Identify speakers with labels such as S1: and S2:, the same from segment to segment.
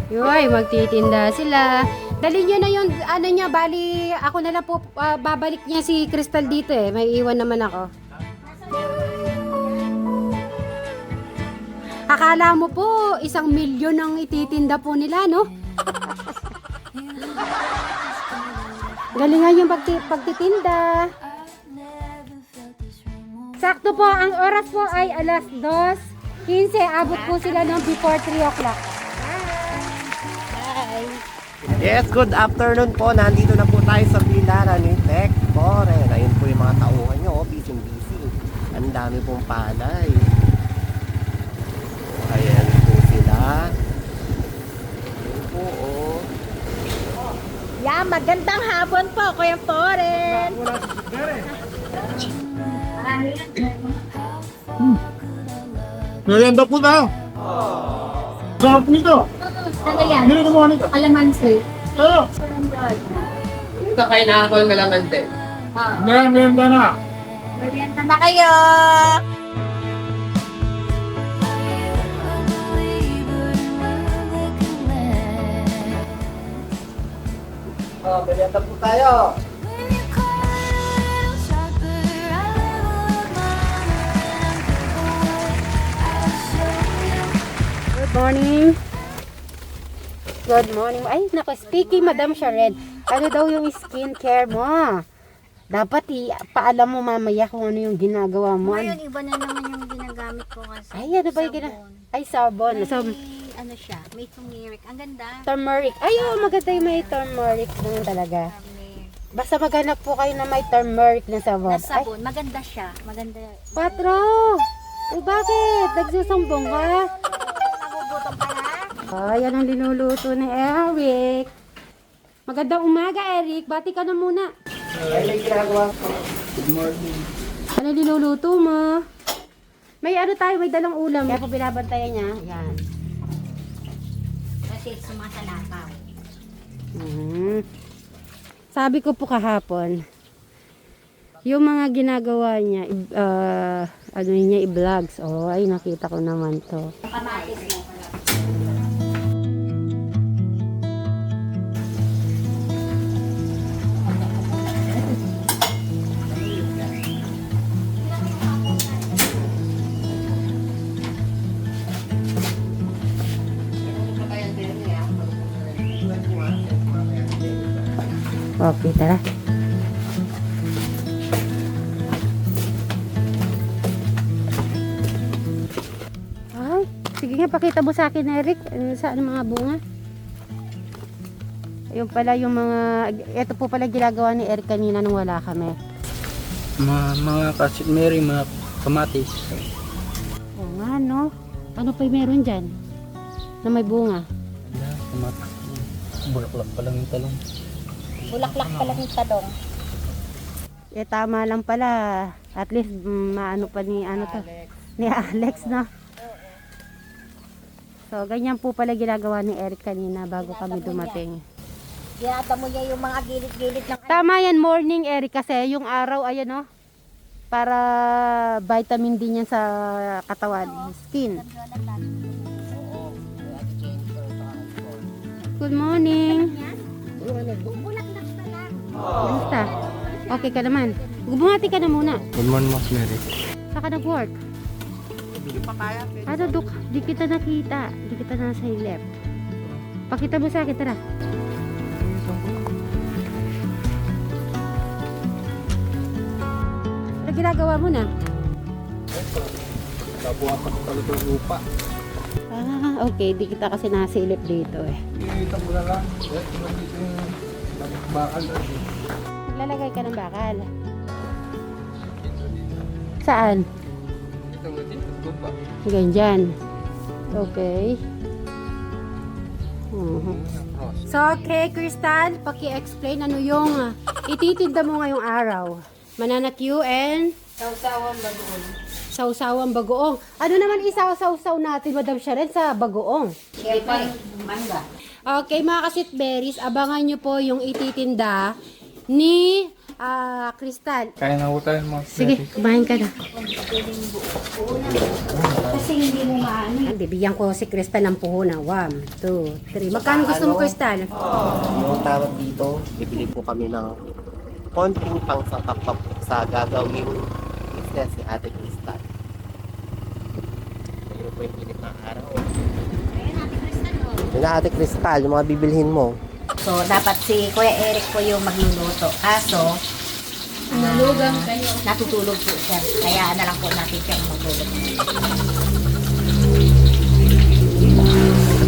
S1: Yoy, magtitinda sila. Dali nyo na yung ano niya, bali ako na lang po babalik niya si Crystal dito eh. May iwan naman ako. Akala mo po, 1,000,000 ang ititinda po nila, no? Galingan yung pagtitinda. Sakto po, ang oras po ay alas 2:15. Abot po sila ng before 3 o'clock.
S2: Yes, good afternoon po. Nandito na po tayo sa Bilaran ni Tech Foreign. Ayun po yung mga tauhan nyo. Busy. Ang dami pong palay. Ayan po sila. Ayun po, oh.
S3: Yeah, magandang hapon po, Kuya Foren.
S4: Merienda po tayo. Sarap nito.
S3: Ano yan?
S4: Hindi gumawa nito.
S3: Alamansi.
S4: Tayo.
S2: Ito kayo nakakawal ng lamante.
S4: Merienda na.
S3: Merienda na kayo.
S2: Oh, merienda po tayo.
S1: Good morning. Good morning. Ay, nako, speaking Madam Shared, ano daw yung skincare mo? Dapat paalam mo mamaya kung ano yung ginagawa mo.
S3: Ngayon, iba na naman yung ginagamit ko kasi.
S1: Ay, ano ba yung Ay, sabon.
S3: May,
S1: So,
S3: ano siya, may turmeric. Ang ganda.
S1: turmeric. Ay, oh, maganda yung may turmeric naman talaga. Basta maghanap po kayo na may turmeric na sabon.
S3: Na sabon, maganda siya. Maganda.
S1: Patro! Bakit? Nagsusambong ka?
S3: Nagugutom ka na?
S1: Ay, yan ang linuluto ni Eric. Magandang umaga, Eric. Bati ka na muna.
S2: Ay, may ginagawa po.
S1: Ano niluluto mo? May ano tayo, may dalang ulam. Kaya po binabantayan niya. Yan.
S3: Kasi sumasalapaw.
S1: Sabi ko po kahapon, yung mga ginagawa niya, ano niya, i-vlogs. Oh, ay, nakita ko naman to.
S3: Kamatis mo.
S1: Okay, tara. Ay, sige nga, pakita mo sa akin, Eric. Saan ang mga bunga? Ayun pala yung mga, ito po pala ginagawa ni Eric kanina nung wala kami.
S4: Mga kasit Mary, mga kamatis.
S1: Oo nga, no? Ano pa yung meron dyan? Na may bunga?
S4: Kamatis. Bulaklak pa lang yung talong.
S3: Bulaklak pala yung talong.
S1: Eh, tama lang pala. At least, maano pa ni, ano to? Ni Alex, no? So, ganyan po pala ginagawa ni Eric kanina bago kami dumating.
S3: Ginata mo niya yung mga gilid-gilid ng
S1: Tama yan, morning, Eric, kasi yung araw, ayan, no? Para vitamin D yan sa katawan, skin. Good morning.
S3: bulaklak pa lang.
S1: Basta. Okay ka naman. Bumati ka na muna.
S4: Good morning, Mas Mary.
S1: Saka nag-work. Ano, Duk? Di kita nakita. Di kita nasa ilip. Pakita mo sa akin, tara. Ano ginagawa mo na?
S4: Nabuhasan ko talaga yung lupa.
S1: Ah, okay. Di kita kasi nasilip dito eh.
S4: Iita mo na lang. Dito yung bakal na rin.
S1: Naglalagay ka ng bakal. Saan?
S4: Dito mo dito, lupa.
S1: Ganyan. Okay. So, okay, Crystal, paki-explain ano yung ititinda mo ngayong araw. Mananakyu and Sawsawang bagoong. Ano naman isaw-sawsaw natin, Madam Sharon, sa bagoong?
S3: Siyempre, mangga.
S1: Okay, mga kasitberries, abangan nyo po yung ititinda ni Crystal.
S4: Kaya na ko tayo mga
S1: Sige, kumain ka na. Kasi hindi mo maano. Bibigyan ko si Crystal ng puhunan. 1, 2, 3. Magkano gusto mo, Crystal?
S2: Yung tawag dito, bibili po kami ng konting pang sa gagawin business ni Ate Crystal. Ayun po yung pilit ng araw. Yun na Ate Crystal, yung mga bibilhin mo.
S3: So, dapat si Kuya Eric po yung magluluto. Kaso, natutulog po siya. Kaya na lang po natin siyang matulog.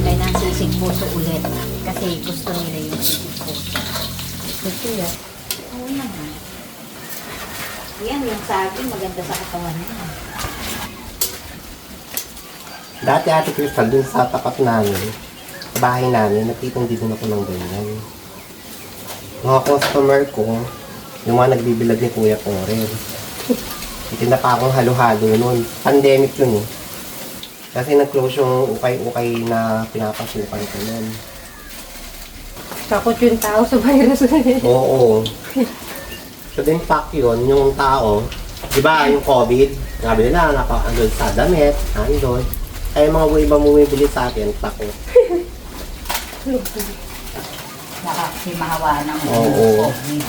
S3: Kaya na sisig puso ulit. Kasi gusto nila yung sisig puso. Gusto yan? Oo naman. Yan, yung saging maganda sa katawan niya.
S2: Dati Ate Crystal, dun sa tapat namin, sa bahay namin, nagtitong din ako ng ganyan. Mga customer ko, yung mga nagbibilag ni Kuya Porel. Itinda pa akong halo-halo nun. Pandemic yun eh. Kasi nag-close yung ukay-ukay na pinapasukan ko nun.
S1: Takot yung tao sa virus.
S2: Oo. So, the impact yun, yung tao, di ba, yung COVID, sabi nila, naka-andol sa damit, andol. Kaya mga iba bumibili sa akin, takot.
S3: Baka si mahawa ng
S2: Oo.
S3: COVID.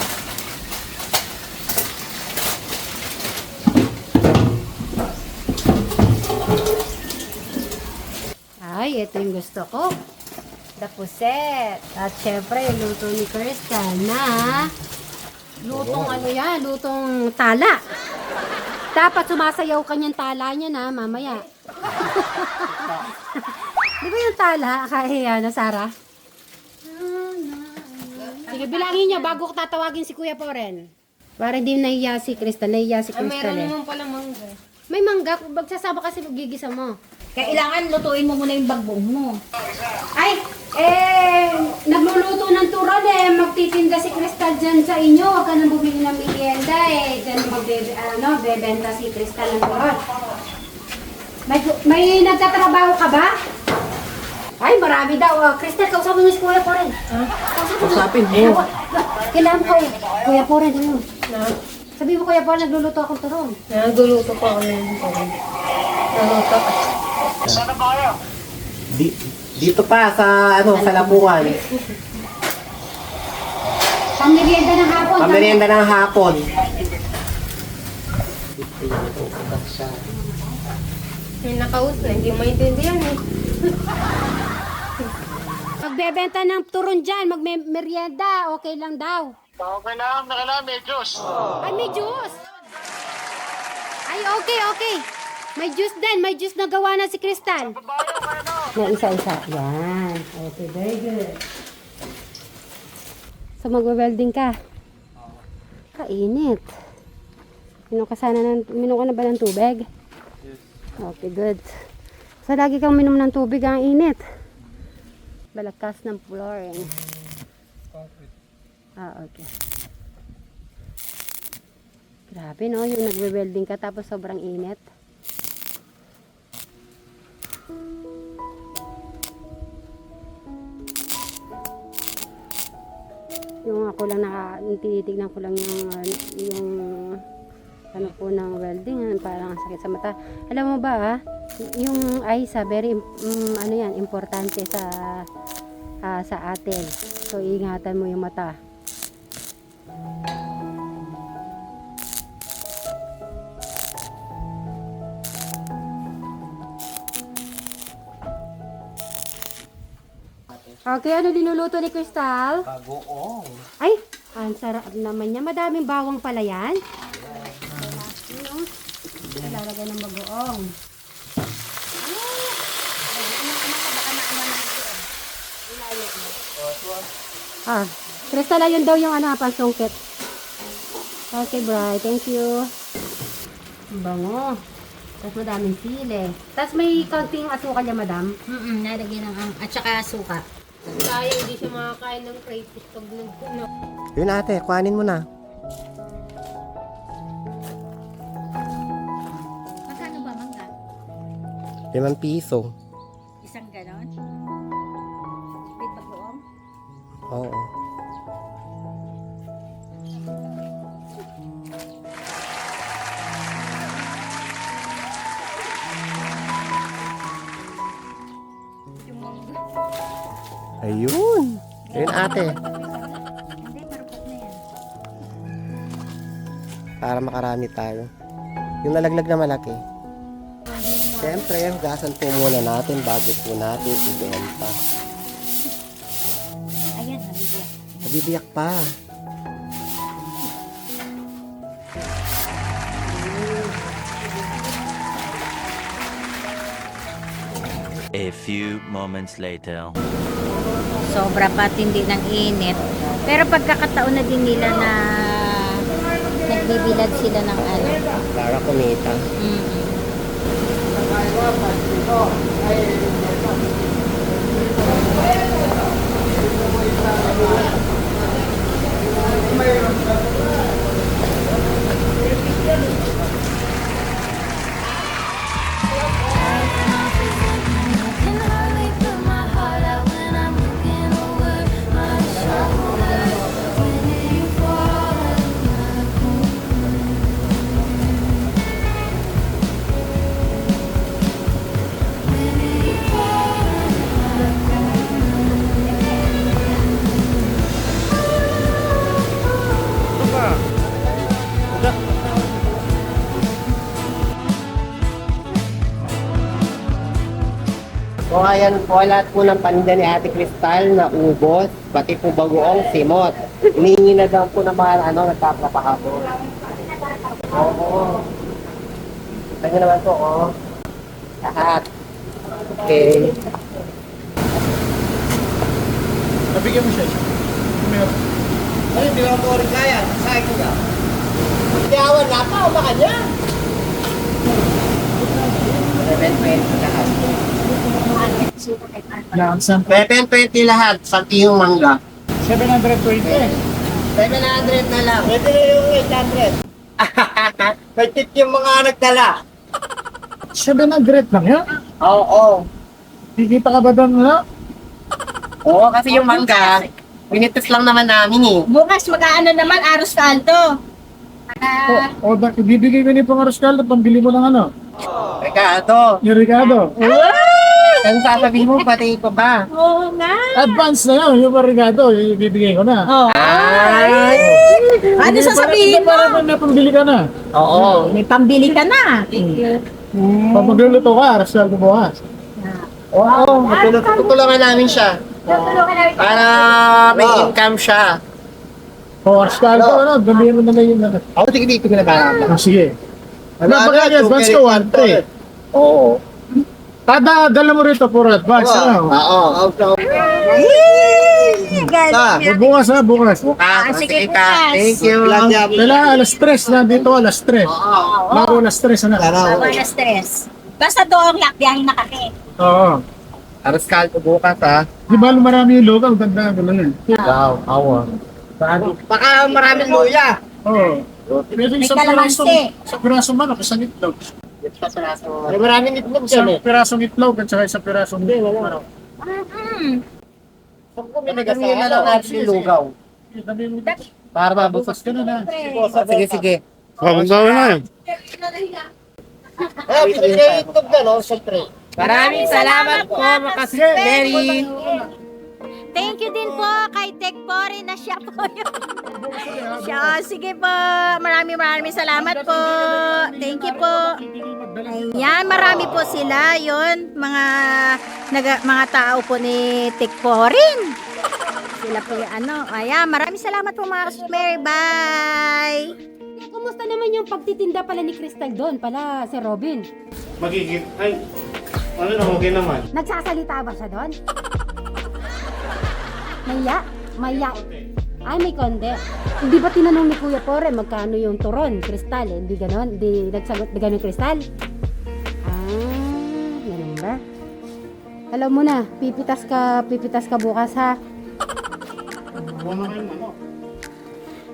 S1: Ay, ito yung gusto ko. The puset. At syempre, yung luto ni Crystal na lutong ano yan, lutong tala. Dapat sumasayaw kanyang tala niya na mamaya. Di ba yung tala kay Sarah? Sige, bilangin niyo bago ko tatawagin si Kuya Poren. Para hindi nahiya si Crystal. Nahiya si Crystal eh.
S5: naman pala mangga.
S1: May mangga. Magsasama kasi magigisa mo.
S3: Kailangan lutuin mo muna yung bagbong mo.
S1: Ay, nagluluto ng turon eh. Magtitinda si Crystal dyan sa inyo. Huwag ka nang bumili ng merienda eh. Dyan bebenta si Crystal ng turon. May nagtatrabaho ka ba? Ay, marami daw. Crystal, kausapin mo si Kuya Poren.
S2: Usapin mo.
S1: Kailangan ko. Kuya Poren, ano? Sabi mo, Kuya Poren, nagluluto akong turon.
S5: Naguluto ko ako ng turon. Naluto ka.
S2: Dito pa sa sa Labuan.
S1: Pamerienda ng hapon.
S2: Pamerienda ng hapon.
S5: May nakaus na, hindi maintindihan eh.
S1: Magbebenta ng turon dyan, magmerienda, okay lang daw.
S6: Okay lang, may Diyos.
S1: Ay, may juice! Ay, okay. May juice din, may juice na gawa na si Crystal. Na isa-isa. Yan. Okay, very good. So, magwe-welding ka. Kainit. Minom ka na ba ng tubig? Okay, good. So, lagi kang minom ng tubig, ang init. Balakas ng flooring. Okay. Grabe, no? Yung nagwe-welding ka tapos sobrang init. Yung ako lang tinitignan ko lang yung ano po ng welding, parang sakit sa mata. Alam mo ba, yung eyes, very ano yan, importante sa atin. So ingatan mo yung mata. Okay, ano linuluto ni Crystal?
S2: Bagoong.
S1: Ay, ang sarap naman niya. Madaming bawang pala yan. Lalagay ng bagoong. Crystal, ayun daw yung pansungkit. Okay, Bri. Thank you. Bango. Tapos madaming sili. Tapos may kaunting asukal niya, madam.
S3: Nalagyan ng at saka suka.
S5: Sayang, hindi siya makakain ng crayfish pag nagpuno.
S2: Yun ate, kuhanin mo na.
S3: Magkano ba mangga?
S2: 5 piso.
S3: Isang ganon? With bagoong?
S2: Oo. Ayun. Ayun ate.
S3: Hindi, marupok na yan.
S2: Para makarami tayo. Yung nalaglag na malaki. Siyempre, hugasan po muna natin bago po natin ibenta.
S3: Ayan, nabigyan.
S2: Nabibiyak pa.
S7: A few moments later.
S3: Sobra pa tindi ng init. Pero pagkakataon na din nila na nagbibilad sila ng ano.
S2: Para kumita. So ayan po, lahat po ng paninda ni Ate Cristal na ubos, pati po bagoong simot. Hinihingi na daw po ng mga nagpapakahapon. Oo. Ito naman po, oh. Lahat. Okay.
S4: Nabigyan mo siya. Meron.
S2: Ay, di ba po rin kaya? Sakay ko ka. Hindi awan na pa, baka niya. 720 lahat.
S4: Yan,
S2: 720 lahat, pati yung mangga.
S4: 720.
S2: 700 na lang. Pwede na yung 800. May tip yung mga nagdala.
S4: 700 lang yan?
S2: Oo.
S4: Kikita ka ba doon, no?
S2: Oo, kasi yung mangga, minitis lang naman namin eh.
S3: Bukas mag-aano naman, Aros Caldo.
S4: O, ibibigay ko ni Pangaros Caldo, pambili mo ng ano?
S2: Ricardo,
S4: Yung Ricardo.
S2: ang sasabihin mo, pati ko ba?
S3: Oo nga.
S4: Advance na yun, yung Ricardo, yung ibibigay ko na.
S2: Ay!
S3: Ano sasabihin mo?
S4: Para na pambili ka na.
S2: Oo.
S3: May pambili ka na.
S4: Pag magluluto ka, Aros Caldo bukas.
S2: Oo, tutulungan namin siya. Para may income siya.
S4: O, Aros Caldo, ano, gamihin mo na lang yun.
S2: Ako, sige dito ko na ba?
S4: Sige. Napagay, advance ko, 1-3. Oo. Kada, dala mo rito for advance, ano?
S2: Oo.
S4: Bukas ha, bukas.
S2: Sige ka. Thank you.
S4: Kailangan alas 3 na dito, alas 3. Bago alas 3 na.
S3: Baba na stress. Basta doong lakbiyahin na kami.
S4: Oo.
S2: Aras kalto bukas ha.
S4: Di ba marami yung logo? Ang ganda, gano'n yun.
S2: Wow, awa. Baka maraming luya.
S4: Oo. Pwede
S3: May
S4: isang
S3: kalamansi.
S4: pirasong manok, isang itlog.
S2: May maraming itlog
S4: Isang
S2: dyan eh.
S4: pirasong itlog at saka isang pirasong manok.
S2: Pinagasahin na lang natin yung lugaw. Para mabusas ka na. Sige, sige. Pinigay itlog na no, siyempre. Maraming salamat po, Makasir Mary.
S3: Thank you din po kay Tech Pori na siya po yun. Siya, sige po. Maraming salamat po. Thank you po. Ayan, marami po sila yon mga tao po ni Tech Porin. Sila po yung ano. Ayan, maraming salamat po mga Rosemary. Bye!
S1: Kumusta naman yung pagtitinda pala ni Crystal doon pala si Robin?
S6: Magiging, ay, ano na, okay naman.
S1: Nagsasalita ba siya doon? Maya. Ay, may konde. Hindi ba tinanong ni Kuya Pore magkano yung turon, Crystal? Eh? Hindi ganon? Hindi nagsagot na ganon, Crystal? Ganun ba? Alam mo na, pipitas ka bukas ha.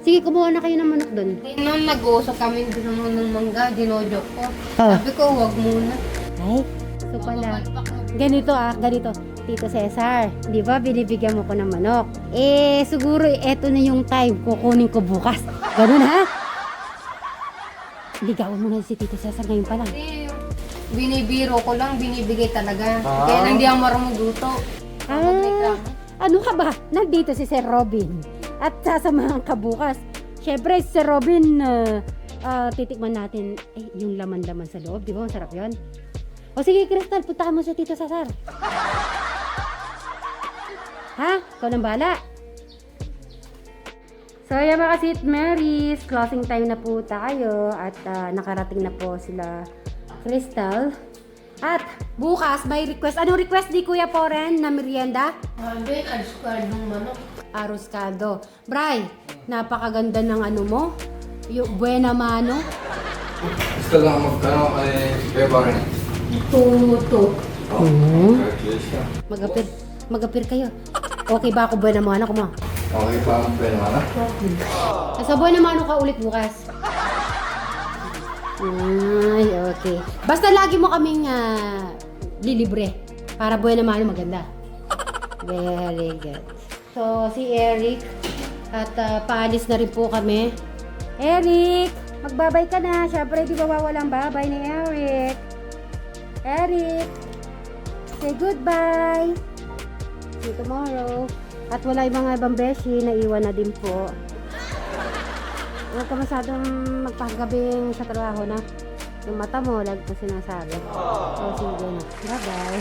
S1: Sige, kumuha na kayo ng manok doon.
S5: Nung nag-uusap kami doon naman ng mangga, dinojok ko. Sabi ko, wag muna.
S1: Ay, so pala. Ganito. Tito Cesar, di ba binibigyan mo ko ng manok? Eh, siguro eto na yung time kukunin ko bukas. Ganun ha? Ligawan mo na si Tito Cesar ngayon pa lang.
S5: Binibiro ko lang, binibigay talaga. Kaya lang di ako marunong magluto.
S1: Ano ka ba? Nandito si Sir Robin. At sasamahan ka bukas. Siyempre, si Sir Robin, titikman natin yung laman-laman sa loob. Di ba? Masarap yun. O sige, Crystal, puntahan mo si Tito Cesar. Ha? Ikaw nang bala. So, yan mga St. Mary's. Closing time na po tayo. At nakarating na po sila Crystal. At bukas may request. Anong request ni Kuya Poren na merienda?
S5: Hindi, alis ko ng manok.
S1: Arroz caldo. Bray, napakaganda ng ano mo. Yung buena mano.
S8: Gusto lang magtanong kay Kuya Barney.
S1: Tuto.
S8: Congratulations.
S1: Magapir kayo. Okay ba ako buena mano ko mo?
S8: Okay pa ang pwede mana?
S1: Sa buena mano ka ulit bukas. Ay, okay. Basta lagi mo kaming lilibre. Para buena mano maganda. Very good. So, si Eric. At paalis na rin po kami. Eric! Magbabay ka na. Siyempre, di ba wawalang babay ni Eric? Eric! Say goodbye! See you tomorrow. At wala yung mga ibang beshi. Naiwan na din po. Huwag ka masyadong magpagabing sa trabaho na. Yung mata mo, lagi ko sinasabi. So, sige na. Bye-bye.